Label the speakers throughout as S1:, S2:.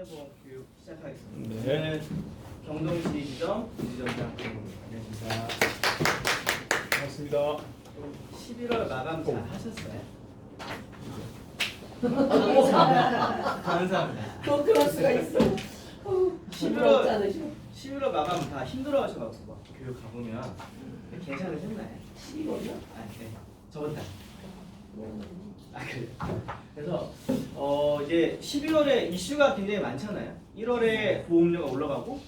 S1: 보험 교육 시작하겠습니다.
S2: 네.
S1: 오늘 경동시 지점 지점장 안녕하십니까.
S2: 반갑습니다.
S1: 11월 마감 잘 하셨어요? 감사합니다.
S3: 또 그럴 수가 있어.
S1: 11월 마감 다 힘들어하셔가지고 막 교육 가보면 괜찮으셨나요?
S3: 12월이요?
S1: 아, 네. 저번 달. 아 그래. 그래서 이제 12월에 이슈가 굉장히 많잖아요. 1월에 보험료가 올라가고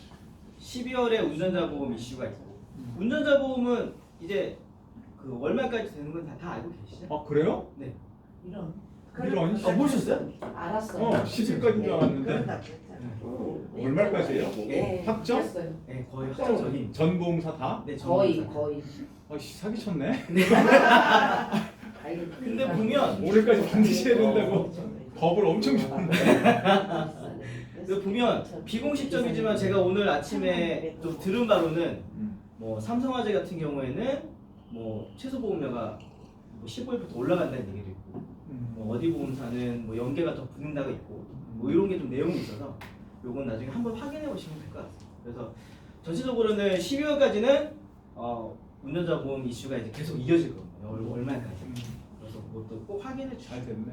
S1: 12월에 운전자 보험 이슈가 있고 운전자 보험은 이제 그 월말까지 되는 건 다 알고 계시죠?
S2: 아 그래요?
S1: 네.
S3: 이런.
S2: 이런?
S1: 모르셨어요?
S3: 알았어요.
S2: 10일까지인 줄 알았는데 월말까지예요?
S1: 네.
S2: 확정?
S3: 했어요.
S1: 네, 거의 확정적인.
S2: 전 보험사 다?
S1: 네,
S3: 거의
S1: 전문가.
S3: 거의.
S2: 사기쳤네.
S1: 근데 보면
S2: 올해까지 반드시 해야 된다고 겁을 엄청 줬네.
S1: 근데 보면 비공식적이지만 제가 오늘 아침에 좀 들은 바로는 뭐 삼성화재 같은 경우에는 뭐 최소 보험료가 뭐 15일부터 올라간다는 얘기도 있고 뭐 어디 보험사는 뭐 연계가 더 붙는다고 있고 뭐 이런 게 좀 내용이 있어서 요건 나중에 한번 확인해 보시면 될 것 같아요. 그래서 전체적으로는 12월까지는 운전자 보험 이슈가 이제 계속 이어질 겁니다. 월말까지. 그래서 그것도 꼭 확인해 주셔야
S2: 잘 됐네.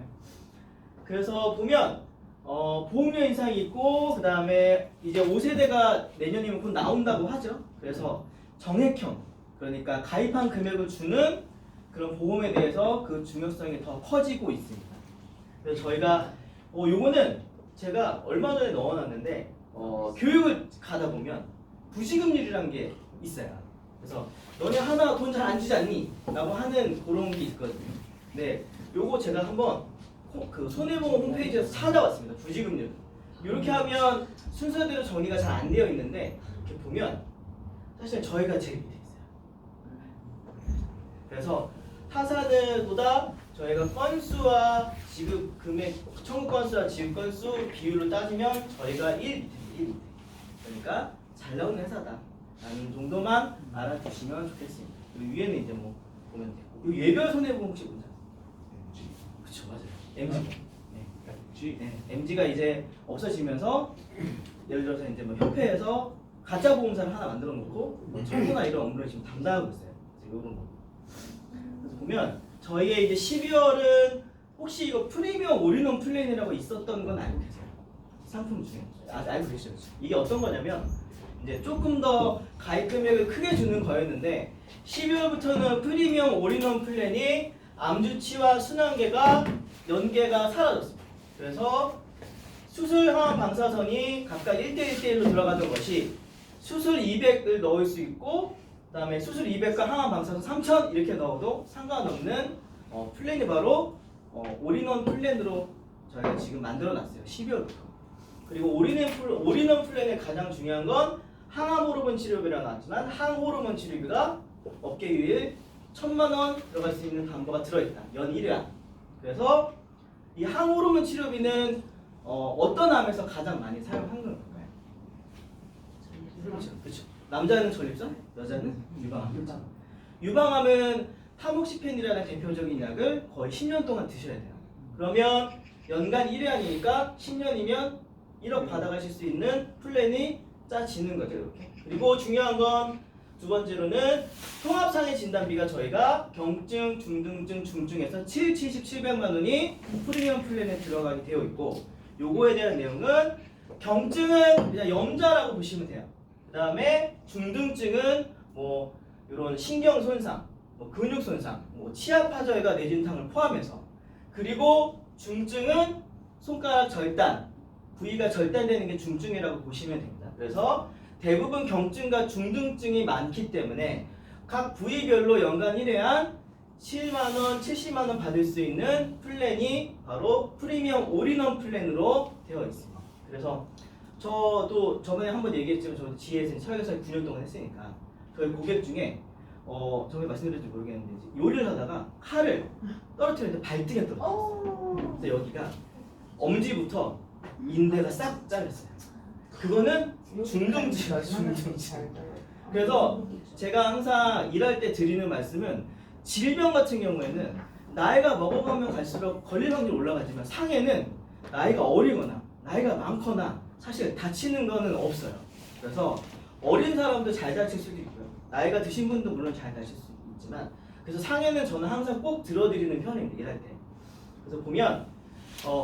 S1: 그래서 보면 보험료 인상이 있고 그 다음에 이제 5세대가 내년이면 곧 나온다고 하죠. 그래서 정액형 그러니까 가입한 금액을 주는 그런 보험에 대해서 그 중요성이 더 커지고 있습니다. 그래서 저희가 요거는 제가 얼마 전에 넣어놨는데 교육을 가다 보면 부지급률이라는 게 있어요. 그래서 너네 하나 돈 잘 안 주지 않니? 라고 하는 그런 게 있거든요. 네, 요거 제가 한번 그 손해보험 홈페이지에서 찾아왔습니다. 부지급률. 이렇게 하면 순서대로 정리가 잘 안 되어 있는데 이렇게 보면 사실 저희가 제일 밑에 있어요. 그래서 타사들보다 저희가 건수와 지급 금액, 청구 건수와 지급 건수 비율로 따지면 저희가 1 밑에 1 밑에. 그러니까 잘 나오는 회사다. 라는 정도만 알아두시면 좋겠습니다. 그리고 위에는 이제 뭐 보면 되고. 이 예별 손해보험 혹시 뭔지 아세요? 그렇죠, 맞아요. MG. 네, MG가 이제 없어지면서 예를 들어서 이제 뭐 협회에서 가짜 보험사를 하나 만들어 놓고 뭐 청구나 이런 업무를 지금 담당하고 있어요. 이런 거. 그래서 보면 저희의 이제 12월은 혹시 이거 프리미엄 올인원 플랜이라고 있었던 건 알고 계세요? 상품 중에 알고 계시죠? 이게 어떤 거냐면 이제 조금 더 가입 금액을 크게 주는 거였는데 12월부터는 프리미엄 올인원 플랜이 암주치와 순환계가 연계가 사라졌습니다. 그래서 수술 항암 방사선이 각각 1대1대1로 들어가던 것이 수술 200을 넣을 수 있고 그 다음에 수술 200과 항암 방사선 3000 이렇게 넣어도 상관없는 플랜이 바로 올인원 플랜으로 저희가 지금 만들어놨어요. 12월부터. 그리고 올인원 플랜의 가장 중요한 건 항암 호르몬 치료비라고 나왔지만 항호르몬 치료비가 업계 유일 1000만원 들어갈 수 있는 담보가 들어있다. 연 1회. 그래서 이 항호르몬 치료비는 어떤 암에서 가장 많이 사용하는 걸까요? 그렇죠. 남자는 전립선, 여자는 유방암. 유방암은 타목시펜이라는 대표적인 약을 거의 10년 동안 드셔야 돼요. 그러면 연간 1회안이니까 10년이면 1억 받아가실 수 있는 플랜이 짜지는 거죠. 이렇게. 그리고 중요한 건 두 번째로는 통합상해 진단비가 저희가 경증, 중등증, 중증에서 700만 원이 프리미엄 플랜에 들어가게 되어 있고 요거에 대한 내용은 경증은 그냥 염자라고 보시면 돼요. 그 다음에 중등증은 뭐 이런 신경 손상, 뭐 근육 손상, 뭐 치아 파절과 뇌진탕을 포함해서 그리고 중증은 손가락 절단, 부위가 절단되는 게 중증이라고 보시면 됩니다. 그래서 대부분 경증과 중등증이 많기 때문에 각 부위별로 연간 1회안 7만원, 70만원 받을 수 있는 플랜이 바로 프리미엄 올인원 플랜으로 되어 있습니다. 그래서 저도 저번에 한번 얘기했지만 저도 지혜에서 설계사를 9년 동안 했으니까 저희 고객 중에 저번에 말씀드렸는지 모르겠는데 요리를 하다가 칼을 떨어뜨렸는데 발등에 떨어졌어요. 그래서 여기가 엄지부터 인대가 싹 잘렸어요. 그거는 중등증이야, 중등증. 그래서 제가 항상 일할 때 드리는 말씀은 질병 같은 경우에는 나이가 먹어가면 갈수록 걸릴 확률이 올라가지만 상해는 나이가 어리거나 나이가 많거나 사실 다치는 거는 없어요. 그래서 어린 사람도 잘 다칠 수도 있고요. 나이가 드신 분도 물론 잘 다칠 수 있지만 그래서 상해는 저는 항상 꼭 들어드리는 편입니다. 일할 때. 그래서 보면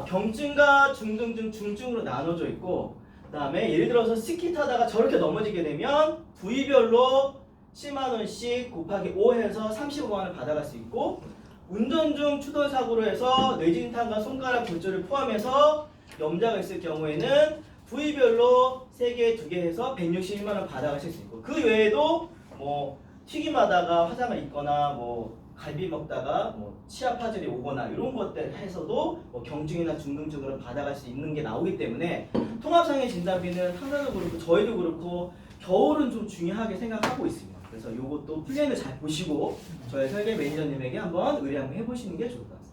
S1: 경증과 중등증, 중증으로 나눠져 있고 그다음에 예를 들어서 스키 타다가 저렇게 넘어지게 되면 부위별로 10만 원씩 곱하기 5 해서 35만 원을 받아갈 수 있고 운전 중 추돌 사고로 해서 뇌진탕과 손가락 골절을 포함해서 염자가 있을 경우에는 부위별로 3개, 2개 해서 161만 원 받아가실 수 있고 그 외에도 뭐 튀김하다가 화상을 입거나 뭐 갈비 먹다가 뭐 치아 파절이 오거나 이런 것들 해서도 뭐 경증이나 중등증으로 받아갈 수 있는 게 나오기 때문에 통합상해 진단비는 항상도 그렇고 저희도 그렇고 겨울은 좀 중요하게 생각하고 있습니다. 그래서 이것도 플랜을 잘 보시고 저희 설계 매니저님에게 한번 의뢰 한번 해보시는 게 좋을 것 같아요.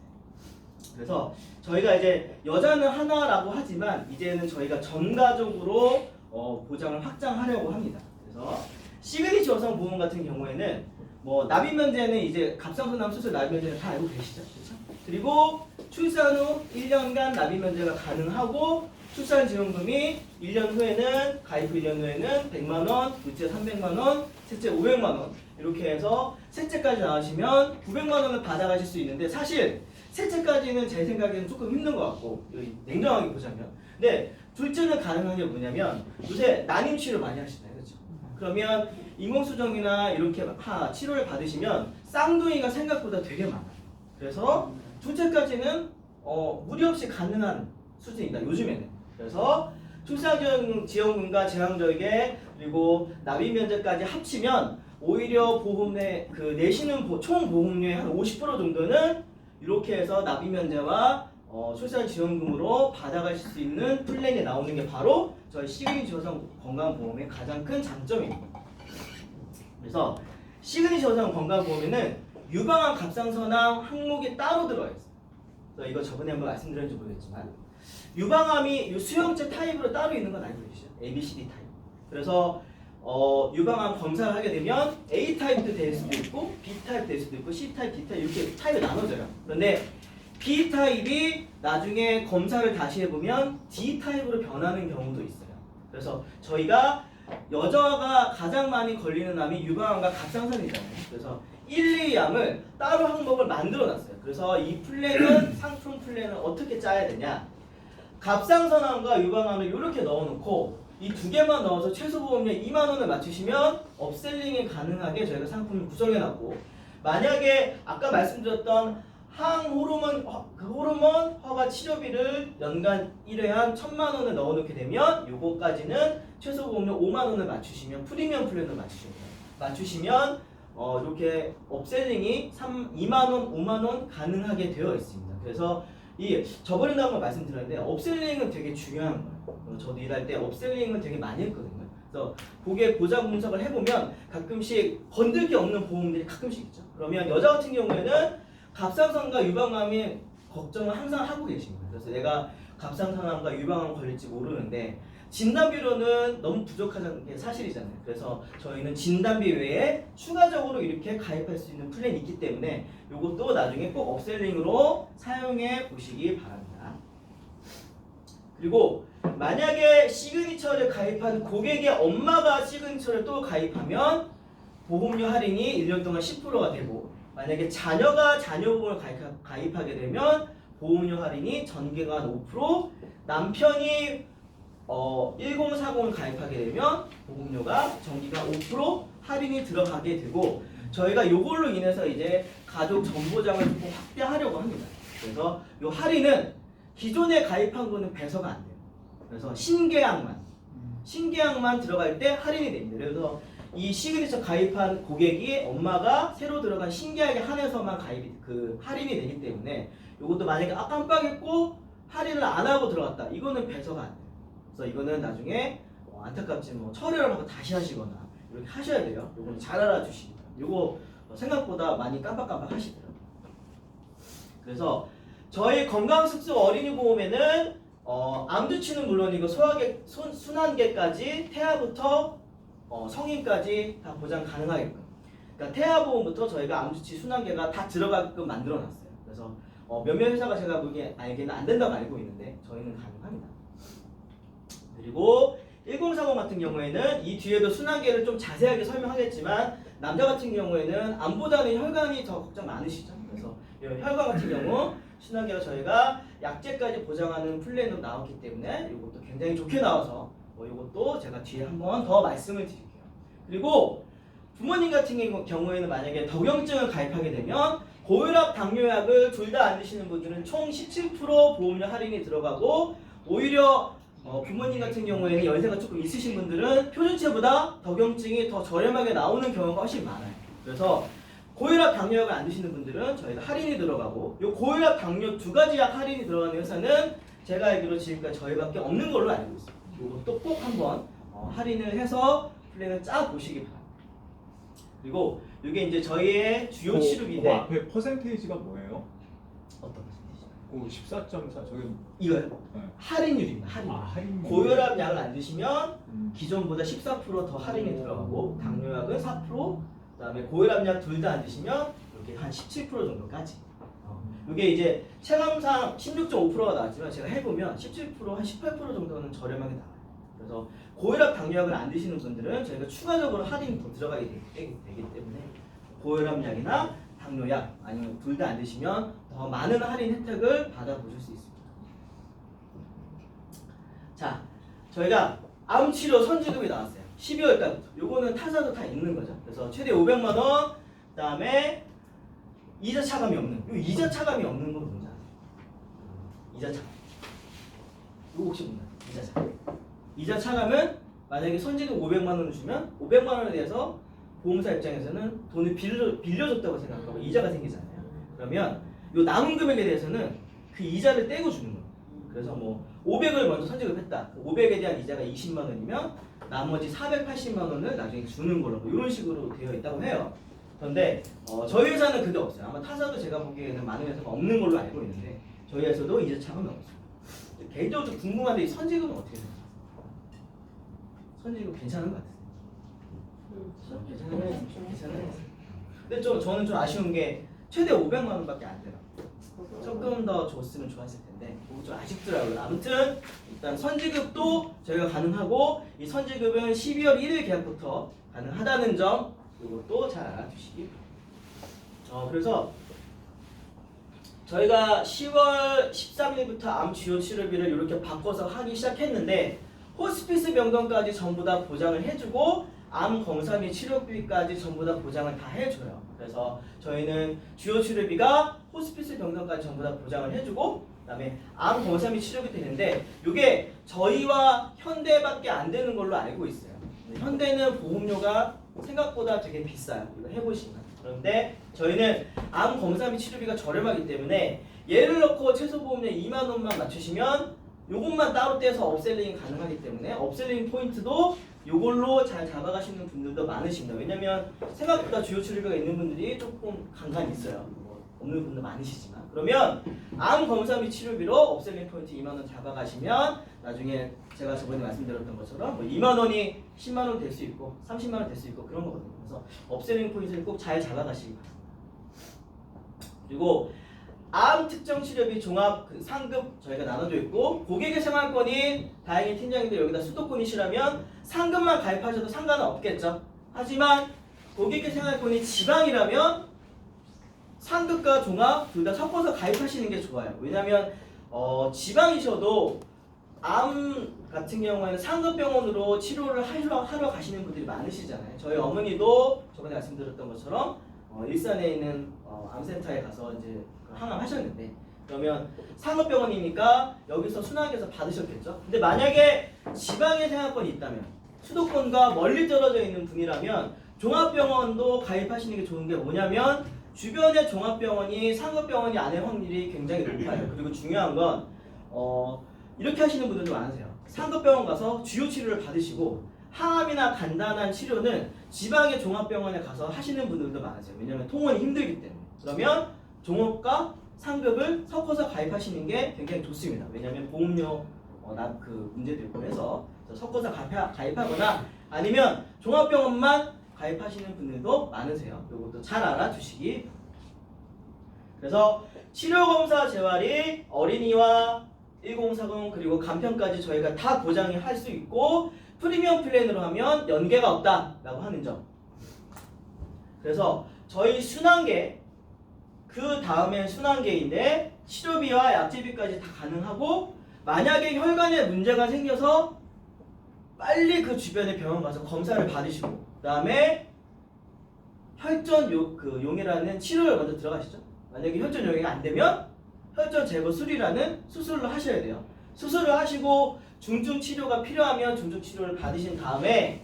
S1: 그래서 저희가 이제 여자는 하나라고 하지만 이제는 저희가 전가적으로 보장을 확장하려고 합니다. 그래서 시그니처 여성 보험 같은 경우에는 뭐 납입 면제는 이제 갑상선암 수술 납입 면제는 다 알고 계시죠, 그렇죠? 그리고 출산 후 1년간 납입 면제가 가능하고 출산 지원금이 1년 후에는 가입 후 1년 후에는 100만 원, 둘째 300만 원, 셋째 500만 원 이렇게 해서 셋째까지 나오시면 900만 원을 받아가실 수 있는데 사실 셋째까지는 제 생각에는 조금 힘든 것 같고 냉정하게 보자면 근데 둘째는 가능한 게 뭐냐면 요새 난임 치료 많이 하시나요, 그렇죠? 그러면 인공수정이나 이렇게 치료를 받으시면 쌍둥이가 생각보다 되게 많아요. 그래서 둘째까지는 무리 없이 가능한 수준이다 요즘에는. 그래서 출산지원금과 제왕절개 그리고 납입 면제까지 합치면 오히려 보험에 그 내시는 총 보험료의 한 50% 정도는 이렇게 해서 납입 면제와 출산지원금으로 받아가실 수 있는 플랜이 나오는 게 바로 저희 시그니처 여성 건강보험의 가장 큰 장점입니다. 그래서 시그니처 여성 건강보험에는 유방암, 갑상선암 항목이 따로 들어가 있어요. 그래서 이거 저번에 한번 말씀드렸는지 모르겠지만 유방암이 수형체 타입으로 따로 있는 건 알고 계시죠? A, B, C, D 타입. 그래서 유방암 검사를 하게 되면 A 타입도 될 수도 있고 B 타입 될 수도 있고 C 타입, D 타입 이렇게 타입이 나눠져요. 그런데 B 타입이 나중에 검사를 다시 해보면 D 타입으로 변하는 경우도 있어요. 그래서 저희가 여자가 가장 많이 걸리는 암이 유방암과 갑상선이잖아요. 그래서 1, 2암을 따로 항목을 만들어놨어요. 그래서 이 플랜은 상품 플랜을 어떻게 짜야 되냐? 갑상선암과 유방암을 이렇게 넣어놓고 이 두 개만 넣어서 최소 보험료 2만 원을 맞추시면 업셀링이 가능하게 저희가 상품을 구성해놨고 만약에 아까 말씀드렸던 항호르몬 호르몬 허가 치료비를 연간 1회 한 1,000만 원을 넣어놓게 되면 요거까지는 최소 보험료 5만 원을 맞추시면 프리미엄 플랜을 맞추시면 이렇게 업셀링이 2만 원, 5만 원 가능하게 되어 있습니다. 그래서 저번에도 한번 말씀드렸는데 업셀링은 되게 중요한 거예요. 저도 일할 때 업셀링을 되게 많이 했거든요. 그래서 고객 보장 분석을 해보면 가끔씩 건들 게 없는 보험들이 가끔씩 있죠. 그러면 여자 같은 경우에는 갑상선과 유방암이 걱정을 항상 하고 계십니다. 그래서 내가 갑상선암과 유방암 걸릴지 모르는데 진단비로는 너무 부족하다는 게 사실이잖아요. 그래서 저희는 진단비 외에 추가적으로 이렇게 가입할 수 있는 플랜이 있기 때문에 이것도 나중에 꼭 업셀링으로 사용해 보시기 바랍니다. 그리고 만약에 시그니처를 가입한 고객의 엄마가 시그니처를 또 가입하면 보험료 할인이 1년 동안 10%가 되고 만약에 자녀가 자녀보험을 가입하게 되면 보험료 할인이 전개가 5%, 남편이 1040을 가입하게 되면 보험료가 전기가 5% 할인이 들어가게 되고 저희가 요걸로 인해서 이제 가족 전보장을 조금 확대하려고 합니다. 그래서 요 할인은 기존에 가입한 거는 배서가 안 돼요. 그래서 신계약만 들어갈 때 할인이 됩니다. 그래서 이 시그니처 가입한 고객이 엄마가 새로 들어간 신계약에 한해서만 할인이 되기 때문에 이것도 만약에 깜빡했고 할인을 안 하고 들어갔다. 이거는 배서가 안 돼요. 그래서 이거는 나중에 안타깝지만 처리를 하고 다시 하시거나 이렇게 하셔야 돼요. 이거는 잘 알아주시기 바랍니다. 이거 생각보다 많이 깜빡깜빡 하시더라고요. 그래서 저희 건강습습 어린이 보험에는 암주치는 물론이고 순환계까지 태아부터 성인까지 다 보장 가능하게끔. 그러니까 태아보험부터 저희가 암주치 순환계가 다 들어가게끔 만들어놨어요. 그래서 몇몇 회사가 제가 알기에는 안 된다고 알고 있는데 저희는 가능합니다. 그리고 1030 같은 경우에는 이 뒤에도 순환계를 좀 자세하게 설명하겠지만 남자 같은 경우에는 암보다는 혈관이 더 걱정 많으시죠. 그래서 이 혈관 같은 경우 순환계가 저희가 약제까지 보장하는 플랜으로 나왔기 때문에 이것도 굉장히 좋게 나와서 이것도 제가 뒤에 한번 더 말씀을 드릴게요. 그리고 부모님 같은 경우에는 만약에 덕용증을 가입하게 되면 고혈압, 당뇨약을 둘 다 안 드시는 분들은 총 17% 보험료 할인이 들어가고 오히려 부모님 같은 경우에는 연세가 조금 있으신 분들은 표준치보다 덕용증이 더 저렴하게 나오는 경우가 훨씬 많아요. 그래서 고혈압, 당뇨약을 안 드시는 분들은 저희가 할인이 들어가고 이 고혈압, 당뇨 두 가지 약 할인이 들어가는 회사는 제가 알기로 지금까지 저희밖에 없는 걸로 알고 있습니다. 이것도 꼭 한번 할인을 해서 플랜을 짜 보시기 바랍니다. 그리고 이게 이제 저희의 주요 치료비인데
S2: 앞에 퍼센테이지가 뭐예요?
S1: 어떤 말씀이시죠?
S2: 그 14.4 저기
S1: 이거요?
S2: 네.
S1: 할인율입니다. 할인.
S2: 할인.
S1: 고혈압 약을 안 드시면 기존보다 14% 더 할인이 들어가고 당뇨약은 4%, 그다음에 고혈압 약 둘 다 안 드시면 이렇게 한 17% 정도까지. 이게 이제 체감상 16.5%가 나왔지만 제가 해보면 17%, 한 18% 정도는 저렴하게 나와요. 그래서 고혈압, 당뇨약을 안 드시는 분들은 저희가 추가적으로 할인이 더 들어가게 되기 때문에 고혈압 약이나 당뇨약 아니면 둘 다 안 드시면 더 많은 할인 혜택을 받아보실 수 있습니다. 자, 저희가 암치료 선지급이 나왔어요. 12월 달부터. 요거는 타사도 다 있는 거죠. 그래서 최대 500만 원, 그다음에 이자 차감이 없는. 요 이자 차감이 없는 건 뭔지 아세요? 이자 차감. 요거 혹시 몰라요? 이자 차감. 이자 차감은 만약에 선지급 500만 원을 주면 500만 원에 대해서 보험사 입장에서는 돈을 빌려줬다고 생각하고 이자가 생기잖아요. 그러면 요 남은 금액에 대해서는 그 이자를 떼고 주는 거예요. 그래서 뭐 500을 먼저 선지급했다. 500에 대한 이자가 20만 원이면 나머지 480만 원을 나중에 주는 걸로 뭐 이런 식으로 되어 있다고 해요. 그런데 저희 회사는 그게 없어요. 아마 타사도 제가 보기에는 많은 회사가 없는 걸로 알고 있는데 저희 회사도 이자 차감이 없어요. 개인적으로 좀 궁금한데 이 선지급은 어떻게 돼요? 선지급 괜찮은 것 같아요. 괜찮아요. 근데 저는 좀 아쉬운 게 최대 500만 원밖에 안 돼요. 조금 더 줬으면 좋았을 텐데 그거 좀 아쉽더라고요. 아무튼 일단 선지급도 저희가 가능하고 이 선지급은 12월 1일 계약부터 가능하다는 점 이것도 잘 알아두시기 바랍니다. 그래서 저희가 10월 13일부터 암 주요 치료비를 이렇게 바꿔서 하기 시작했는데 호스피스 병동까지 전부 다 보장을 해주고 암 검사 및 치료비까지 전부 다 보장을 다 해줘요. 그래서 저희는 주요 치료비가 호스피스 병동까지 전부 다 보장을 해주고 그다음에 암 검사 및 치료비 되는데 이게 저희와 현대밖에 안 되는 걸로 알고 있어요. 현대는 보험료가 생각보다 되게 비싸요. 이거 해보시면. 그런데 저희는 암 검사 및 치료비가 저렴하기 때문에 예를 넣고 최소 보험료 2만 원만 맞추시면 요것만 따로 떼서 업셀링이 가능하기 때문에 업셀링 포인트도 요걸로 잘 잡아가시는 분들도 많으십니다. 왜냐면 생각보다 주요 치료비가 있는 분들이 조금 간간히 있어요. 없는 분들 많으시지만 그러면 암 검사 및 치료비로 업셀링 포인트 2만 원 잡아가시면 나중에 제가 저번에 말씀드렸던 것처럼 뭐 2만 원이 10만 원 될 수 있고 30만 원 될 수 있고 그런 거거든요. 그래서 업셀링 포인트를 꼭 잘 잡아가시기 바랍니다. 그리고 암 특정 치료비 종합 상급 저희가 나눠져 있고 고객의 생활권이 다행히 팀장님들 여기다 수도권이시라면 상급만 가입하셔도 상관은 없겠죠. 하지만 고객의 생활권이 지방이라면 상급과 종합 둘 다 섞어서 가입하시는 게 좋아요. 왜냐하면 지방이셔도 암 같은 경우에는 상급병원으로 치료를 하러 가시는 분들이 많으시잖아요. 저희 어머니도 저번에 말씀드렸던 것처럼 일산에 있는 암센터에 가서 이제 항암하셨는데 그러면 상급병원이니까 여기서 순환해서 받으셨겠죠. 근데 만약에 지방에 생활권이 있다면 수도권과 멀리 떨어져 있는 분이라면 종합병원도 가입하시는 게 좋은 게 뭐냐면 주변의 종합병원이 상급병원이 아닐 확률이 굉장히 높아요. 그리고 중요한 건 이렇게 하시는 분들도 많으세요. 상급병원 가서 주요 치료를 받으시고 항암이나 간단한 치료는 지방의 종합병원에 가서 하시는 분들도 많으세요. 왜냐하면 통원이 힘들기 때문에. 그러면 종합과 상급을 섞어서 가입하시는 게 굉장히 좋습니다. 왜냐하면 보험료 그 문제도 있고 해서 섞어서 가입하거나 아니면 종합병원만 가입하시는 분들도 많으세요. 이것도 잘 알아두시기 바랍니다. 그래서 치료검사 재활이 어린이와 1040 그리고 간편까지 저희가 다 보장을 할 수 있고 프리미엄 플랜으로 하면 연계가 없다라고 하는 점. 그래서 저희 순환계 그 다음엔 순환계인데 치료비와 약제비까지 다 가능하고 만약에 혈관에 문제가 생겨서 빨리 그 주변의 병원 가서 검사를 받으시고 그다음에 혈전용이라는 치료를 먼저 들어가시죠. 만약에 혈전용이 안 되면 혈전 제거 수리라는 수술을 하셔야 돼요. 수술을 하시고 중증 치료가 필요하면 중증 치료를 받으신 다음에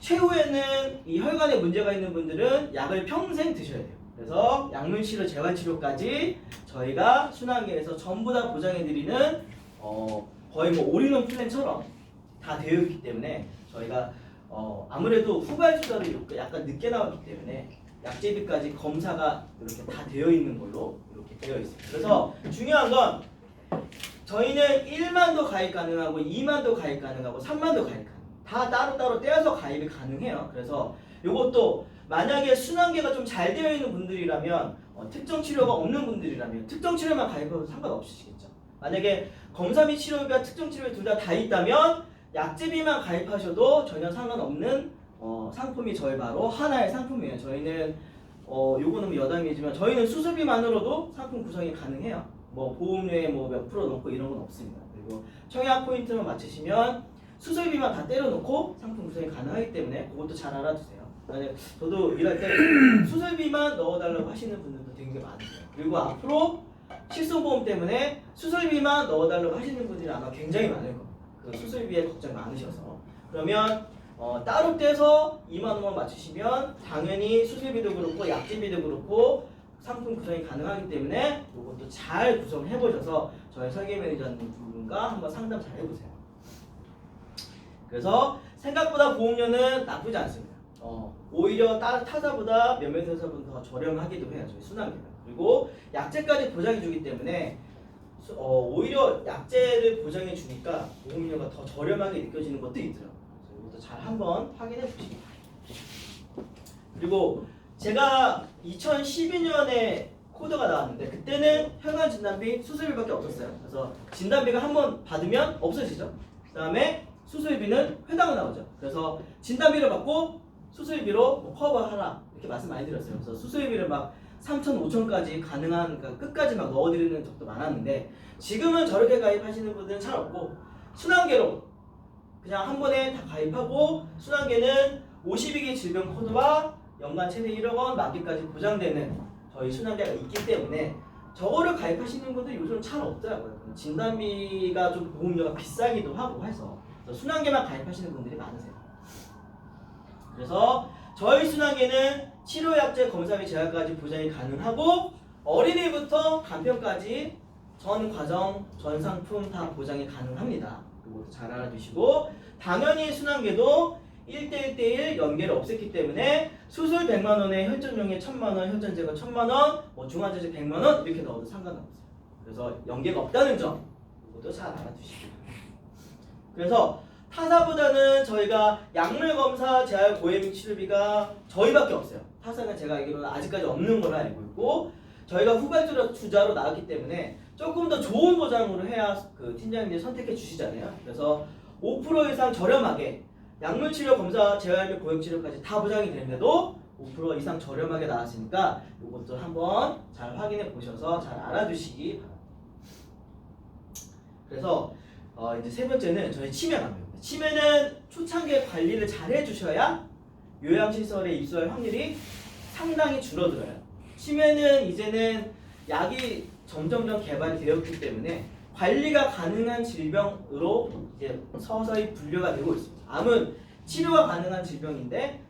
S1: 최후에는 이 혈관에 문제가 있는 분들은 약을 평생 드셔야 돼요. 그래서 약물 치료, 재활 치료까지 저희가 순환계에서 전부 다 보장해 드리는 거의 뭐 올인원 플랜처럼 다 되어 있기 때문에 저희가 아무래도 후발주자로 약간 늦게 나왔기 때문에 약제비까지 검사가 이렇게 다 되어 있는 걸로 이렇게 되어 있습니다. 그래서 중요한 건 저희는 1만도 가입 가능하고 2만도 가입 가능하고 3만도 가입 가능. 다 따로따로 떼어서 가입이 가능해요. 그래서 이것도 만약에 순환계가 좀 잘 되어 있는 분들이라면 특정 치료가 없는 분들이라면 특정 치료만 가입해도 상관없으시겠죠. 만약에 검사 및 치료비와 특정 치료비 둘 다 있다면 약제비만 가입하셔도 전혀 상관없는 상품이 저희 바로 하나의 상품이에요. 저희는 요거는 여담이지만 저희는 수술비만으로도 상품 구성이 가능해요. 뭐 보험료에 뭐 몇 프로 넣고 이런 건 없습니다. 그리고 청약 포인트만 맞추시면 수술비만 다 때려놓고 상품 구성이 가능하기 때문에 그것도 잘 알아두세요. 저도 일할 때 수술비만 넣어달라고 하시는 분들도 되게 많으세요. 그리고 앞으로 실손보험 때문에 수술비만 넣어달라고 하시는 분들이 아마 굉장히 많을 겁니다. 그 수술비에 걱정 많으셔서 그러면 따로 떼서 2만 원만 맞추시면 당연히 수술비도 그렇고 약제비도 그렇고 상품 구성이 가능하기 때문에 이것도 잘 구성해 보셔서 저희 설계 매니저님 두 분과 한번 상담 잘 해보세요. 그래서 생각보다 보험료는 나쁘지 않습니다. 오히려 타사보다 몇몇 회사보다 더 저렴하기도 해요. 저희 순환계는. 그리고 약제까지 보장해 주기 때문에 오히려 약제를 보장해 주니까 보험료가 더 저렴하게 느껴지는 것도 있더라고요. 그래서 이것도 잘 한번 확인해 주시기 바랍니다. 그리고 제가 2012년에 코드가 나왔는데 그때는 혈관 진단비, 수술비밖에 없었어요. 그래서 진단비가 한번 받으면 없어지죠. 그 다음에 수술비는 회당 나오죠. 그래서 진단비를 받고 수술비로 뭐 커버하라 이렇게 말씀 많이 드렸어요. 그래서 수술비를 막 3천, 5천까지 가능한 그러니까 끝까지 막 넣어드리는 적도 많았는데 지금은 저렇게 가입하시는 분들은 잘 없고 순환계로 그냥 한 번에 다 가입하고 순환계는 52개 질병 코드와 연간 최대 1억 원 만기까지 보장되는 저희 순환계가 있기 때문에 저거를 가입하시는 분들이 요즘 잘 없더라고요. 진단비가 좀 보험료가 비싸기도 하고 해서 순환계만 가입하시는 분들이 많으세요. 그래서 저희 순환계는 치료약제 검사 및 재활까지 보장이 가능하고 어린이부터 간편까지 전 과정, 전 상품 다 보장이 가능합니다. 이것도 잘 알아두시고 당연히 순환계도 1대1대1 연계를 없앴기 때문에 수술 100만원에 혈전용에 1000만원, 혈전 제거 1000만원, 뭐 중화제제 100만원 이렇게 넣어도 상관없어요. 그래서 연계가 없다는 점 이것도 잘 알아두시고 그래서 타사보다는 저희가 약물 검사, 재활, 고해비 치료비가 저희밖에 없어요. 타사는 제가 알기로는 아직까지 없는 걸로 알고 있고 저희가 후발주자로 나왔기 때문에 조금 더 좋은 보장으로 해야 그 팀장님들이 선택해 주시잖아요. 그래서 5% 이상 저렴하게 약물 치료, 검사, 재활 및 고액 치료까지 다 보장이 되는데도 5% 이상 저렴하게 나왔으니까 이것도 한번 잘 확인해 보셔서 잘 알아두시기 바랍니다. 그래서 이제 세 번째는 저희 치매 감염입니다. 치매는 초창기에 관리를 잘 해주셔야 요양시설에 입소할 확률이 상당히 줄어들어요. 치매는 이제는 약이 점점점 개발이 되었기 때문에 관리가 가능한 질병으로 이제 서서히 분류가 되고 있습니다. 암은 치료가 가능한 질병인데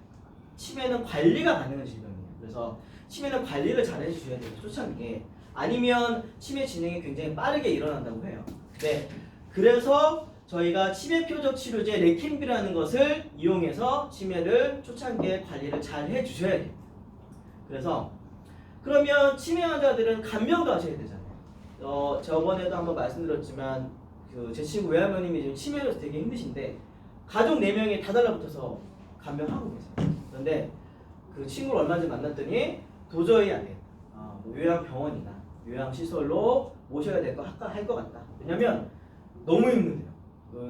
S1: 치매는 관리가 가능한 질병이에요. 그래서 치매는 관리를 잘 해주셔야 돼요. 초창기에. 아니면 치매 진행이 굉장히 빠르게 일어난다고 해요. 네, 그래서 저희가 치매 표적 치료제 레킨비라는 것을 이용해서 치매를 초창기에 관리를 잘 해주셔야 돼요. 그래서 그러면 치매 환자들은 간병도 하셔야 되잖아요. 저번에도 한번 말씀드렸지만 제 친구 외할머님이 지금 치매로 되게 힘드신데 가족 4명이 다 달라붙어서 간병하고 계세요. 그런데 그 친구를 얼마 전에 만났더니 도저히 안 돼요. 뭐 요양병원이나 요양시설로 모셔야 할 것 같다. 왜냐면 너무 힘든데요.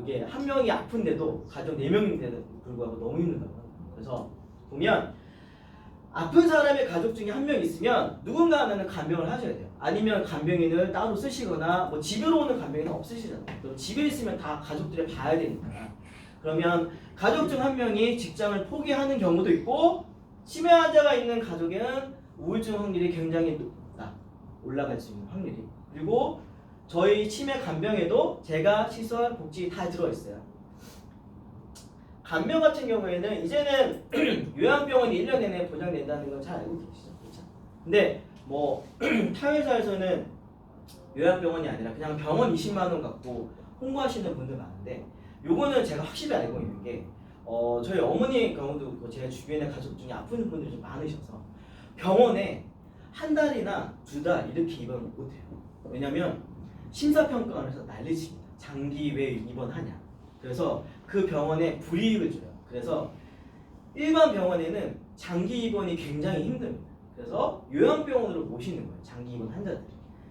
S1: 이게 한 명이 아픈데도 가족 4명인데도 불구하고 너무 힘들다고 합니다. 그래서 보면 아픈 사람의 가족 중에 한 명 있으면 누군가 하나는 간병을 하셔야 돼요. 아니면 간병인을 따로 쓰시거나 뭐 집으로 오는 간병인은 없으시잖아요. 그럼 집에 있으면 다 가족들을 봐야 되니까. 그러면 가족 중 한 명이 직장을 포기하는 경우도 있고 치매 환자가 있는 가족에는 우울증 확률이 굉장히 높다. 올라갈 수 있는 확률이. 그리고 저희 치매 간병에도 제가 시설 복지 다 들어있어요. 간병 같은 경우에는 이제는 요양병원이 1년 내내 보장된다는 건 잘 알고 계시죠? 그렇죠? 근데 뭐 타회사에서는 요양병원이 아니라 그냥 병원 20만 원 갖고 홍보하시는 분들 많은데 요거는 제가 확실히 알고 있는 게 저희 어머니 경우도 그렇고 제 주변에 가족 중에 아픈 분들이 좀 많으셔서 병원에 한 달이나 2달 이렇게 입원을 못해요. 왜냐면 심사평가원에서 난리칩니다. 장기 왜 입원하냐. 그래서 그 병원에 불이익을 줘요. 그래서 일반 병원에는 장기 입원이 굉장히 힘듭니다. 그래서 요양병원으로 모시는 거예요. 장기 입원 환자들이.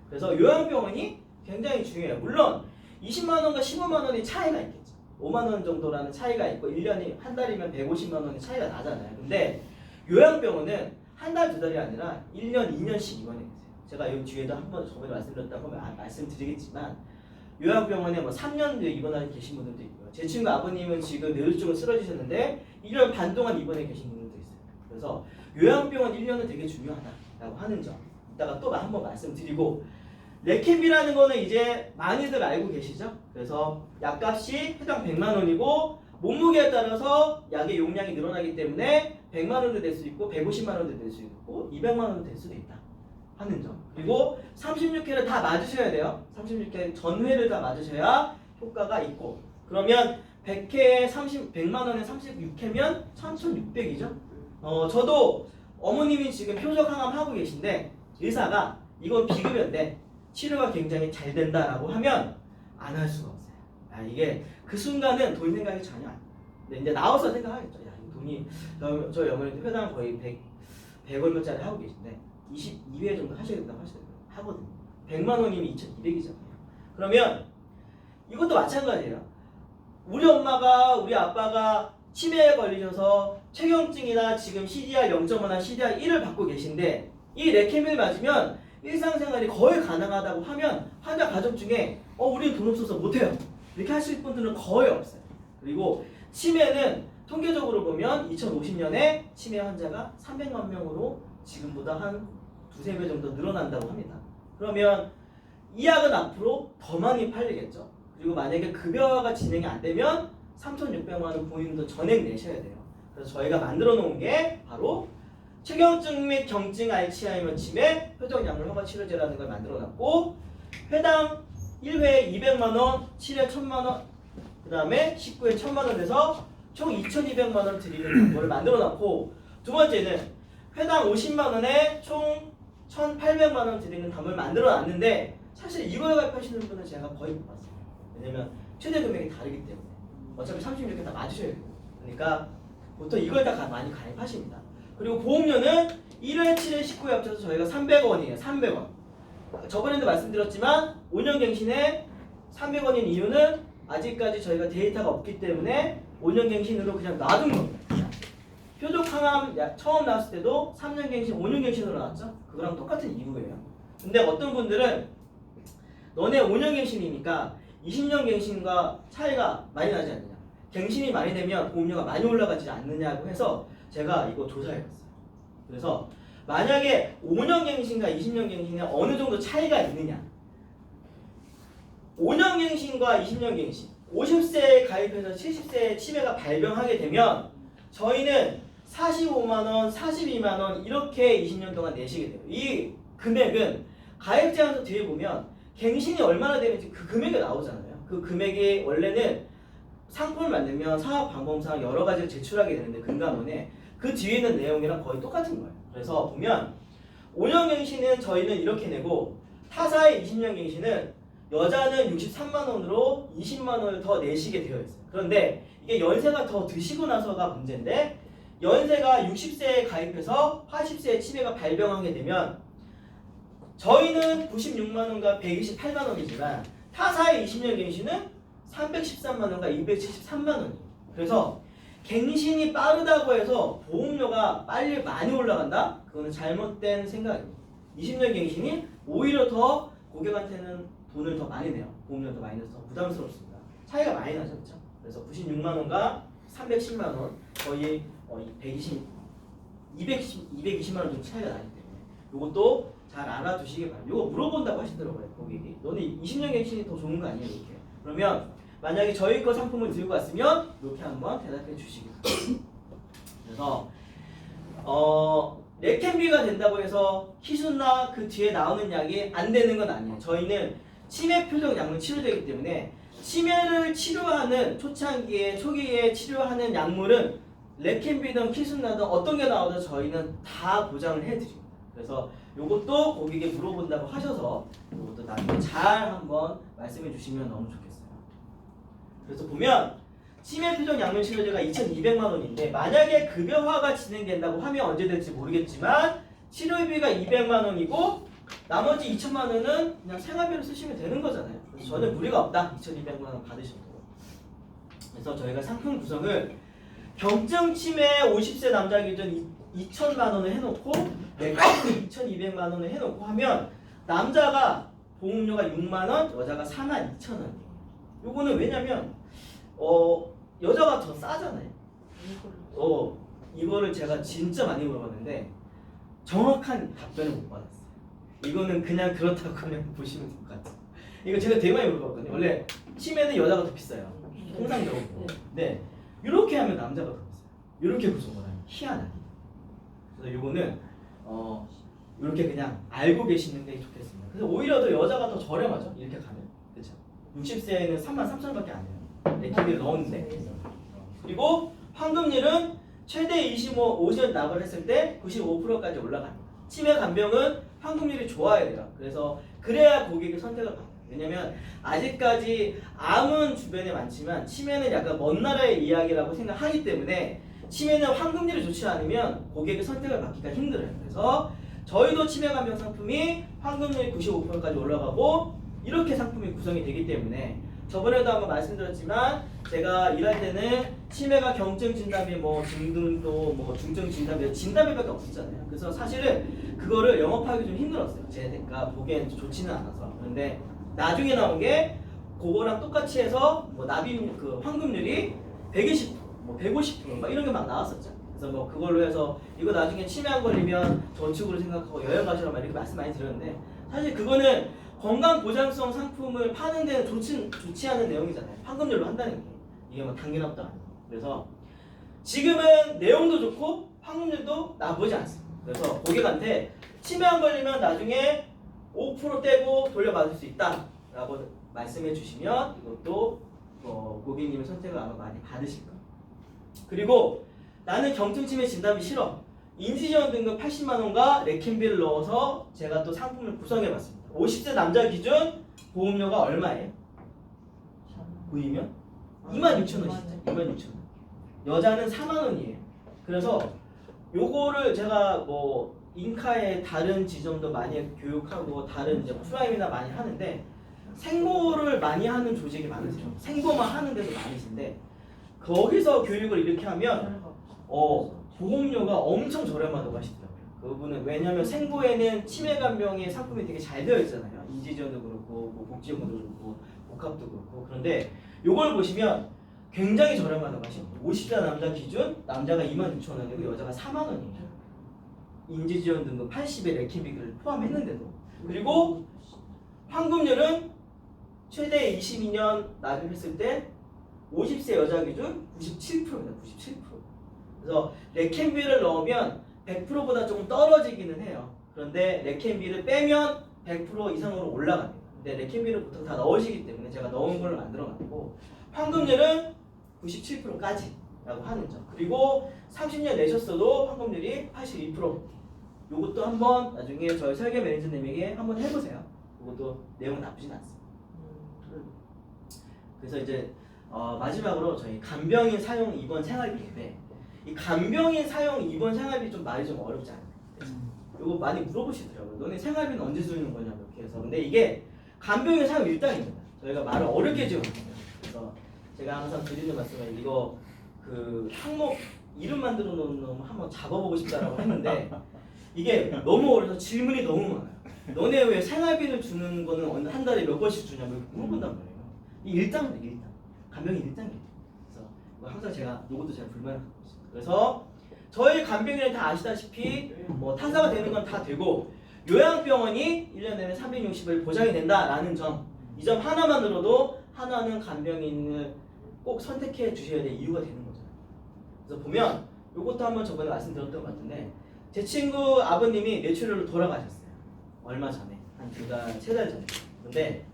S1: 그래서 요양병원이 굉장히 중요해요. 물론 20만 원과 15만 원의 차이가 있겠죠. 5만 원 정도라는 차이가 있고 1년이 한 달이면 150만 원의 차이가 나잖아요. 근데 요양병원은 한 달, 2달이 아니라 1년, 2년씩 입원해 계세요. 제가 이 뒤에도 한번 저번에 말씀드렸다고 말씀드리겠지만 요양병원에 뭐 3년 입원하는 계신 분들도 있고요. 제 친구 아버님은 지금 뇌졸중으로 쓰러지셨는데 1년 반 동안 입원해 계신 분들도 있어요. 그래서 요양병원 1년은 되게 중요하다라고 하는 점 이따가 또 한번 말씀드리고 레캠비라는 거는 이제 많이들 알고 계시죠? 그래서 약값이 해당 100만 원이고 몸무게에 따라서 약의 용량이 늘어나기 때문에 100만 원도 될 수 있고 150만 원도 될 수 있고 200만 원도 될 수도 있다 하는 점. 그리고 36회를 다 맞으셔야 돼요. 36회 전회를 다 맞으셔야 효과가 있고 그러면 100회에 100만 원에 36회면 3,600이죠. 저도 어머님이 지금 표적 항암 하고 계신데 의사가 이건 비급여인데 치료가 굉장히 잘 된다라고 하면 안 할 수가 없어요. 이게 그 순간은 돈 생각이 전혀 안 돼요. 근데 이제 나와서 생각하겠죠. 야, 이 돈이 저희 어머니도 회당 거의 100 얼마짜리 하고 계신데 22회 정도 하셔야 된다고 하거든요. 100만 원이면 2,200이잖아요. 그러면 이것도 마찬가지예요. 우리 엄마가 우리 아빠가 치매에 걸리셔서 체경증이나 지금 CDR 0.5나 CDR 1을 받고 계신데 이 레케밀 맞으면 일상생활이 거의 가능하다고 하면 환자 가족 중에 우리는 돈 없어서 못해요 이렇게 하실 분들은 거의 없어요. 그리고 치매는 통계적으로 보면 2050년에 치매 환자가 300만 명으로 지금보다 한 2-3배 정도 늘어난다고 합니다. 그러면 이 약은 앞으로 더 많이 팔리겠죠. 그리고 만약에 급여가 진행이 안 되면 3,600만 원 본인도 전액 내셔야 돼요. 그래서 저희가 만들어 놓은 게 바로 체경증 및 경증 알츠하이머 치매 표적 약물 허가 치료제라는 걸 만들어 놨고 회당 1회에 200만 원, 7회 1,000만 원, 그 다음에 19회 1,000만 원 돼서 총 2,200만 원 드리는 거를 만들어 놨고 두 번째는 회당 50만 원에 총 1,800만 원 드리는 담을 만들어 놨는데 사실 이걸 가입하시는 분은 제가 거의 못 봤어요. 왜냐면 최대 금액이 다르기 때문에 어차피 36개 다 맞으셔야 돼요. 그러니까 보통 이걸 다 많이 가입하십니다. 그리고 보험료는 1회, 7회, 19회 합쳐서 저희가 300원이에요. 300원. 저번에도 말씀드렸지만 5년 갱신에 300원인 이유는 아직까지 저희가 데이터가 없기 때문에 5년 갱신으로 그냥 놔둔 겁니다. 표적 항암 처음 나왔을 때도 3년 갱신, 5년 갱신으로 나왔죠? 그거랑 똑같은 이유예요. 근데 어떤 분들은 너네 5년 갱신이니까 20년 갱신과 차이가 많이 나지 않느냐, 갱신이 많이 되면 보험료가 많이 올라가지 않느냐고 해서 제가 이거 조사해봤어요. 그래서 만약에 5년 갱신과 20년 갱신에 어느 정도 차이가 있느냐, 5년 갱신과 20년 갱신 50세에 가입해서 70세에 치매가 발병하게 되면 저희는 45만원, 42만원 이렇게 20년 동안 내시게 돼요. 이 금액은 가입제한서 뒤에 보면 갱신이 얼마나 되는지 그 금액이 나오잖아요. 그 금액이 원래는 상품을 만들면 사업방법상 여러 가지를 제출하게 되는데 금감원에 그 뒤에 있는 내용이랑 거의 똑같은 거예요. 그래서 보면 5년 갱신은 저희는 이렇게 내고 타사의 20년 갱신은 여자는 63만 원으로 20만 원을 더 내시게 되어 있어요. 그런데 이게 연세가 더 드시고 나서가 문제인데 연세가 60세에 가입해서 80세에 치매가 발병하게 되면 저희는 96만 원과 128만 원이지만 타사의 20년 갱신은 313만 원과 273만 원이에요. 그래서 갱신이 빠르다고 해서 보험료가 빨리 많이 올라간다? 그거는 잘못된 생각입니다. 20년 갱신이 오히려 더 고객한테는 돈을 더 많이 내요. 보험료 더 많이 내서 더 부담스럽습니다. 차이가 많이 나죠, 그렇죠? 그래서 96만 원과 310만 원 거의 220만 원 정도 차이가 나기 때문에 이것도 잘 알아두시기 바랍니다. 이거 물어본다고 하시더라고요, 고객이. 너는 20년 갱신이 더 좋은 거 아니야? 이렇게. 그러면 만약에 저희 거 상품을 들고 왔으면 이렇게 한번 대답해 주시기 바랍니다. 그래서 레캔비가 된다고 해서 희순나 그 뒤에 나오는 약이 안 되는 건 아니에요. 저희는 치매 표적 약물 치료되기 때문에 치매를 치료하는 초창기에 초기에 치료하는 약물은 레캔비든 키순나든 어떤 게 나오든 저희는 다 보장을 해드립니다. 그래서 이것도 고객에게 물어본다고 하셔서 이것도 나중에 잘 한번 말씀해 주시면 너무 좋겠어요. 그래서 보면 치매 표적 약물 치료제가 2,200만 원인데 만약에 급여화가 진행된다고 하면 언제 될지 모르겠지만 치료비가 200만 원이고 나머지 2천만 원은 그냥 생활비로 쓰시면 되는 거잖아요. 그래서 저는 무리가 없다. 2,200만 원 받으셔도. 그래서 저희가 상품 구성을 경증 치매 50세 남자 기준 2천만 원을 해놓고 내가 2,200만 원을 해놓고 하면 남자가 보험료가 6만 원, 여자가 4만 2천 원이에요. 요거는 왜냐면 여자가 더 싸잖아요. 이거를 제가 진짜 많이 물어봤는데 정확한 답변을 못 받았어요. 이거는 그냥 그렇다고 그냥 보시면 될 것 같아요. 이거 제가 되게 많이 물어봤거든요. 원래 치매는 여자가 더 비싸요. 통상적으로. 네. 이렇게 하면 남자가 더 비싸요. 이렇게 구성을 하면 희한하게. 그래서 이거는 이렇게 그냥 알고 계시는 게 좋겠습니다. 그래서 오히려 더 여자가 더 저렴하죠. 이렇게 가면. 그렇죠. 60세에는 33,000원밖에 안 돼요. 레캔비를 넣었는데. 그리고 환급률은 최대 50년 납을 했을 때 95%까지 올라갑니다. 치매 간병은 환급률이 좋아야 돼요. 그래서 그래야 고객이 선택을 받아요. 왜냐면 아직까지 암은 주변에 많지만 치매는 약간 먼 나라의 이야기라고 생각하기 때문에 치매는 환급률이 좋지 않으면 고객의 선택을 받기가 힘들어요. 그래서 저희도 치매 간병 상품이 환급률이 95%까지 올라가고 이렇게 상품이 구성이 되기 때문에 저번에도 한번 말씀드렸지만 제가 일할 때는 치매가 경증 진단비 뭐 중등도 뭐 중증 진단비 진단비밖에 없었잖아요. 그래서 사실은 그거를 영업하기 좀 힘들었어요. 제가 보기엔 좋지는 않아서. 그런데 나중에 나온 게 그거랑 똑같이 해서 뭐 납입 그 환급률이 120%, 뭐 150% 막 이런 게 막 나왔었죠. 그래서 뭐 그걸로 해서 이거 나중에 치매 안 걸리면 저축으로 생각하고 여행 가시라 막 이렇게 말씀 많이 드렸는데 사실 그거는 건강 보장성 상품을 파는 데는 좋지 않은 내용이잖아요. 환급률로 한다는 게 이게 뭐 당연합도 아니고. 그래서 지금은 내용도 좋고 환급률도 나쁘지 않습니다. 그래서 고객한테 치매 안 걸리면 나중에 5% 떼고 돌려받을 수 있다라고 말씀해 주시면 이것도 고객님의 선택을 아마 많이 받으실 거예요. 그리고 나는 경증치매 진단비 싫어. 인지지원 등급 80만 원과 레캔비를 넣어서 제가 또 상품을 구성해 봤습니다. 50세 남자 기준 보험료가 얼마예요? 보이면 26,000원이시죠. 26,000원. 여자는 4만 원이에요. 그래서 요거를 제가 뭐 인카의 다른 지점도 많이 교육하고 다른 이제 프라임이나 많이 하는데 생보를 많이 하는 조직이 많으세요. 생보만 하는 데도 많으신데 거기서 교육을 이렇게 하면 보험료가 엄청 저렴하다고 하시더라고요. 그분은 왜냐면 생보에는 치매 간병의 상품이 되게 잘 되어 있잖아요. 인지지원도 그렇고 뭐 복지연금도 그렇고 복합도 그렇고. 그런데 요걸 보시면 굉장히 저렴하다고 하십니다. 50세 남자 기준 남자가 26,000원이고 여자가 4만 원이에요. 인지지원 등급 80의 레킨비를 포함했는데도. 그리고 환급률은 최대 22년 납입했을 때 50세 여자 기준 97%입니다. 97%. 그래서 레캔비를 넣으면 100%보다 조금 떨어지기는 해요. 그런데 레캔비를 빼면 100% 이상으로 올라갑니다. 근데 레캔비를 보통 다 넣으시기 때문에 제가 넣은 걸 만들어놨고 환급률은 97%까지라고 하는 점. 그리고 30년 내셨어도 환급률이 82%. 요것도 한번 나중에 저희 설계 매니저님에게 한번 해보세요. 이것도 내용 나쁘진 않습니다. 그래서 이제 마지막으로 저희 간병인 사용 입원 생활비인데 이 간병인 사용 입원 생활비 좀 말이 좀 어렵지 않아요? 요거 많이 물어보시더라고요. 너네 생활비는 언제 주는 거냐고 이렇게 해서. 근데 이게 간병인 사용 일당입니다. 저희가 말을 어렵게 지었거든요. 그래서 제가 항상 드리는 말씀은 이거 그 항목 이름 만들어 놓은 놈 한번 잡아보고 싶다라고 했는데 이게 너무 어려서 질문이 너무 많아요. 너네 왜 생활비를 주는 거는 한 달에 몇 번씩 주냐고 물어본단 말이에요. 이 일당입니다. 일당. 간병인 일당이에요. 그래서 이거 항상 제가 이것도 제가 불만을 갖고 있습니다. 그래서 저희 간병인은 다 아시다시피 뭐 탄사가 되는 건 다 되고 요양병원이 1년 내내 360일 보장이 된다라는 점, 이 점 하나만으로도 하나는 간병인을 꼭 선택해 주셔야 될 이유가 되는 거죠. 그래서 보면 이것도 한번 저번에 말씀드렸던 것 같은데 제 친구 아버님이 뇌출혈로 돌아가셨어요. 얼마 전에 한 2달, 3달 전에. 근데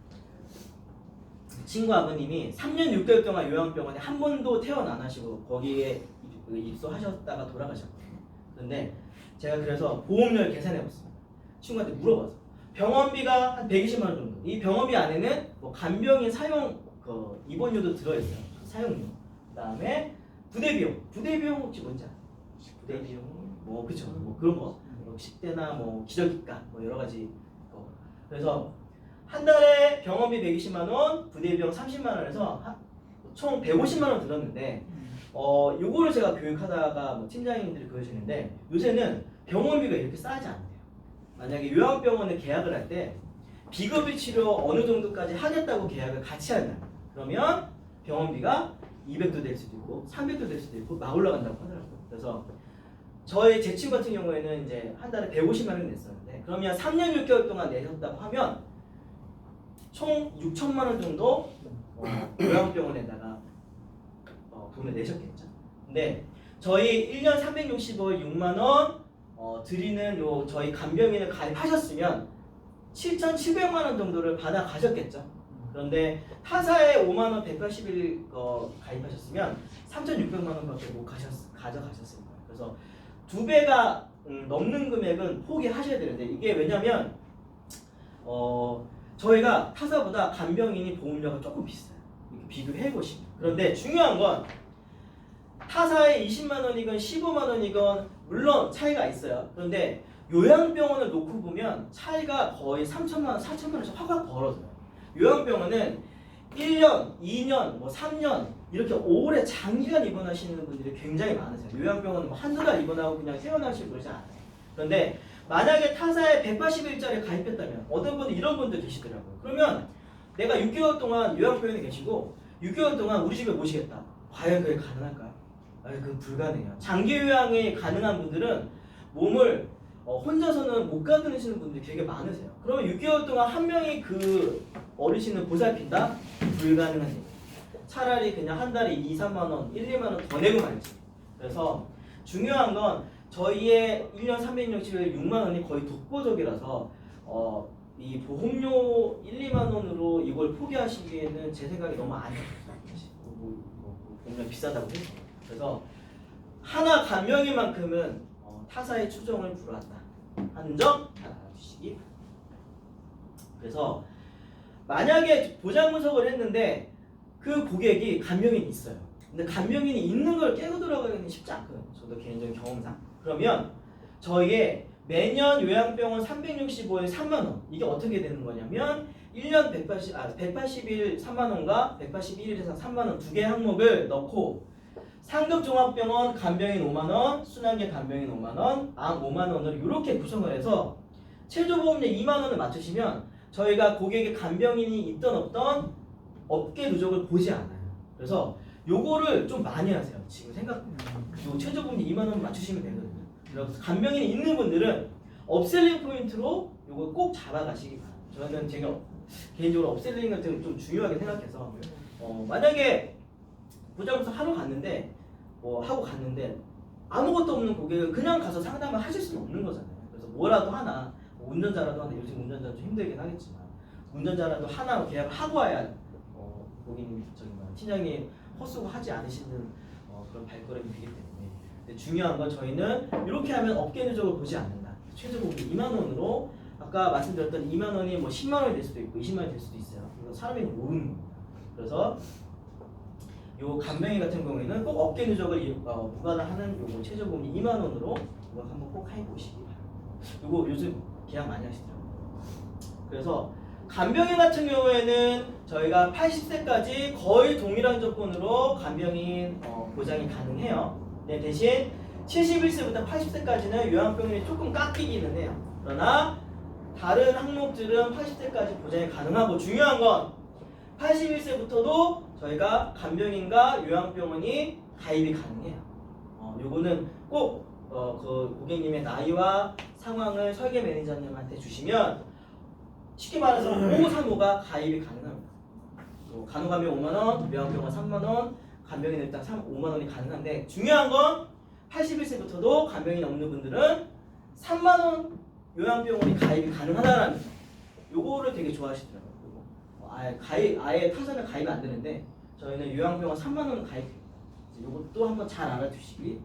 S1: 친구 아버님이 3년 6개월 동안 요양병원에 한 번도 퇴원 안 하시고 거기에 입소하셨다가 돌아가셨거든요. 그런데 제가 그래서 보험료를 계산해봤습니다. 친구한테 물어봐서 병원비가 한 120만 원 정도. 이 병원비 안에는 뭐 간병인 사용 그 입원료도 들어있어요. 사용료. 그다음에 부대 비용. 부대 비용 혹시 뭔지 아세요? 부대 비용 뭐 그쵸 뭐 그런 거. 뭐 식대나 뭐 기저귀가 뭐 여러 가지 거. 그래서 한 달에 병원비 120만 원, 부대 비용 30만 원에서 총 150만 원 들었는데 요거를 제가 교육하다가 뭐 팀장님들이 그러시는데 요새는 병원비가 이렇게 싸지 않대요. 만약에 요양병원에 계약을 할 때 비급여 치료 어느 정도까지 하겠다고 계약을 같이 한다. 그러면 병원비가 200도 될 수도 있고 300도 될 수도 있고 막 올라간다고 하더라고요. 그래서 제 친구 같은 경우에는 이제 한 달에 150만 원 냈었는데 그러면 3년 6개월 동안 내셨다고 하면 총 6천만 원 정도 요양병원에다가 돈을 내셨겠죠. 근데 저희 1년 365일 6만 원 드리는 요 저희 간병인을 가입하셨으면 7,700만 원 정도를 받아 가셨겠죠. 그런데 타사에 5만 원 180일 가입하셨으면 3,600만 원밖에 못 가져가셨을 거예요. 그래서 2배가 넘는 금액은 포기하셔야 되는데 이게 왜냐면 저희가 타사보다 간병인이 보험료가 조금 비싸요. 이렇게 비교해 보시면. 그런데 중요한 건 타사에 20만 원이건 15만 원이건 물론 차이가 있어요. 그런데 요양병원을 놓고 보면 차이가 거의 3천만 원, 4천만 원씩 확 벌어져요. 요양병원은 1년, 2년, 뭐 3년 이렇게 오래 장기간 입원하시는 분들이 굉장히 많으세요. 요양병원은 뭐 한두 달 입원하고 그냥 퇴원하시고 그러지 않아요. 그런데 만약에 타사에 180일짜리 가입했다면 어떤 분들 이런 분들 계시더라고요. 그러면 내가 6개월 동안 요양병원에 계시고 6개월 동안 우리 집에 모시겠다. 과연 그게 가능할까요? 그건 불가능해요. 장기 요양이 가능한 분들은 몸을 혼자서는 못 가드시는 분들이 되게 많으세요. 그러면 6개월 동안 한 명이 그 어르신을 보살핀다? 불가능한 얘기예요. 차라리 그냥 한 달에 2, 3만 원, 1, 2만 원 더 내고 말지. 그래서 중요한 건 저희의 1년 360일 6만 원이 거의 독보적이라서 이 보험료 1, 2만 원으로 이걸 포기하시기에는 제 생각이 너무 안 좋아요. 보험료 비싸다고 해서. 그래서 하나 간병인만큼은 타사의 추정을 불허한다 하는 점 알아주시기 바랍니다. 그래서 만약에 보장 분석을 했는데 그 고객이 간병인이 있어요. 근데 간병인이 있는 걸 깨고 들어가기는 쉽지 않거든요. 저도 개인적인 경험상. 그러면 저희의 매년 요양병원 365일 3만 원 이게 어떻게 되는 거냐면 1년 180일 3만 원과 181일에서 3만 원 두 개 항목을 넣고 상급 종합병원 간병인 5만 원, 순환계 간병인 5만 원, 암 5만 원으로 이렇게 구성을 해서 최저보험료 2만 원을 맞추시면 저희가 고객의 간병인이 있던 없던 업계 누적을 보지 않아요. 그래서 요거를 좀 많이 하세요. 지금 요 최저보험료 2만 원 맞추시면 되거든요. 그래서 간병인이 있는 분들은 업셀링 포인트로 요걸 꼭 잡아가시기 바랍니다. 저는 제가 개인적으로 업셀링을 좀 중요하게 생각해서 만약에 보장부터 하러 갔는데 하고 갔는데 아무것도 없는 고객은 그냥 가서 상담을 하실 수는 없는 거잖아요. 그래서 뭐라도 하나 운전자라도 하나 요즘 운전자는 좀 힘들긴 하겠지만 운전자라도 하나 계약을 하고 와야 고객님 팀장님 헛수고하지 않으시는 그런 발걸음이 되기 때문에 근데 중요한 건 저희는 이렇게 하면 업계 누적을 보지 않는다. 최저보험료 2만 원으로 아까 말씀드렸던 2만 원이 뭐 10만 원이 될 수도 있고 20만 원이 될 수도 있어요. 이거 사람이 모르는 겁니다. 그래서 요 간병인 같은 경우에는 꼭 업계 누적을 무관하는 요거 최저보험료 2만 원으로 이거 한번 꼭 해보시기 바랍니다. 이거 요즘 계약 많이 하시더라고요. 그래서 간병인 같은 경우에는 저희가 80세까지 거의 동일한 조건으로 간병인 보장이 가능해요. 네, 대신 71세부터 80세까지는 요양병원이 조금 깎이기는 해요. 그러나 다른 항목들은 80세까지 보장이 가능하고 중요한 건 81세부터도 저희가 간병인과 요양병원이 가입이 가능해요. 요거는 꼭 그 고객님의 나이와 상황을 설계 매니저님한테 주시면 쉽게 말해서 5535가 가입이 가능합니다. 간호간병 5만원, 요양병원 3만원, 간병인 일당 5만원이 가능한데 중요한 건 81세부터도 간병인 없는 분들은 3만원 요양병원이 가입이 가능하다는 요거를 되게 좋아하시더라고요. 아예 타사는 가입이 안 되는데 저희는 요양병원 3만원 가입. 요것도 한번 잘 알아두시기.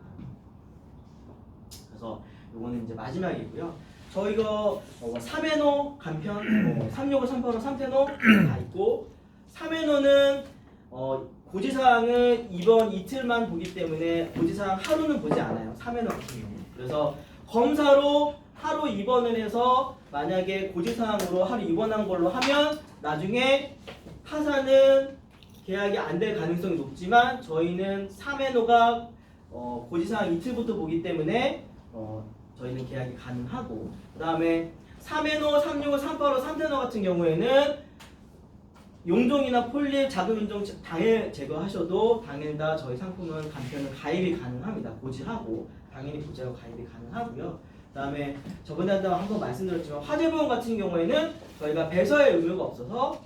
S1: 그래서 요거는 이제 마지막이고요. 저희가 3회노 간편, 365, 385, 3태노 다 있고 3회노는 고지사항을 이번 이틀만 보기 때문에 고지사항 하루는 보지 않아요. 3회노 같은 경우. 그래서 검사로 하루 입원을 해서 만약에 고지사항으로 하루 입원한 걸로 하면 나중에 타사는 계약이 안 될 가능성이 높지만 저희는 3회노가 고지사항 이틀부터 보기 때문에 저희는 계약이 가능하고 그 다음에 3회노, 365, 385, 3태노 같은 경우에는 용종이나 폴립, 자극용종 당일 제거하셔도 당일 다 저희 상품은 간편은 가입이 가능합니다. 고지하고 당연히 고지하고 가입이 가능하고요. 그 다음에 저번에 한번 말씀드렸지만 화재보험 같은 경우에는 저희가 배서의 의무가 없어서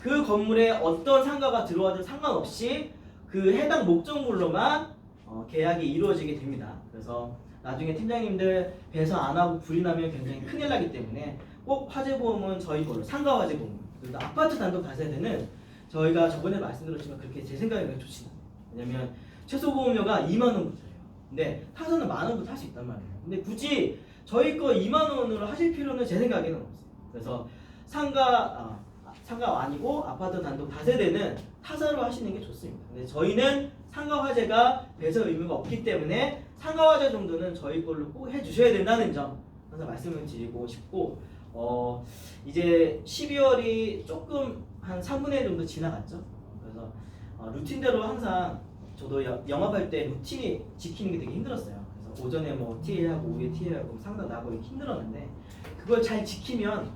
S1: 그 건물에 어떤 상가가 들어와도 상관없이 그 해당 목적물로만 계약이 이루어지게 됩니다. 그래서 나중에 팀장님들 배서 안 하고 불이 나면 굉장히 큰일 나기 때문에 꼭 화재보험은 저희 걸로 상가 화재보험 그리고 아파트 단독 가세대는 저희가 저번에 말씀드렸지만 그렇게 제 생각에는 좋지 않아요. 왜냐면 최소 보험료가 2만 원부터예요. 근데 타사는 만 원부터 할 수 있단 말이에요. 근데 굳이 저희 거 2만 원으로 하실 필요는 제 생각에는 없어요. 그래서 상가가 아니고 아파트 단독 다세대는 타사로 하시는 게 좋습니다. 근데 저희는 상가 화재가 배서 의무가 없기 때문에 상가 화재 정도는 저희 걸로 꼭 해주셔야 된다는 점 항상 말씀을 드리고 싶고 이제 12월이 조금 한 3분의 1 정도 지나갔죠. 그래서 루틴대로 항상 저도 영업할 때 루틴이 지키는 게 되게 힘들었어요. 그래서 오전에 뭐 TA하고 오후에 TA하고 상담 나고 힘들었는데 그걸 잘 지키면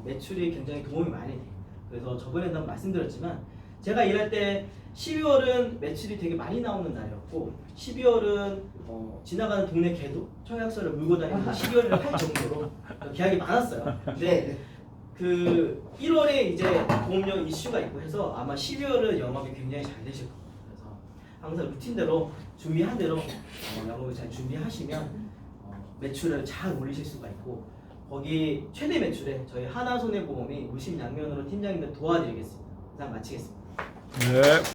S1: 매출이 굉장히 도움이 많이 돼요. 그래서 저번에도 한번 말씀드렸지만 제가 일할 때 12월은 매출이 되게 많이 나오는 날이었고 12월은 지나가는 동네 개도 청약서를 물고 다니면서 12월을 할 정도로 계약이 많았어요. 근데 그 1월에 이제 보험료 이슈가 있고 해서 아마 12월은 영업이 굉장히 잘 되실 거예요. 그래서 항상 루틴대로 준비한 대로 영업을 잘 준비하시면 매출을 잘 올리실 수가 있고 거기 최대 매출에 저희 하나손해보험이 무심양면으로 팀장님들 도와드리겠습니다. 이상 마치겠습니다.
S4: 네.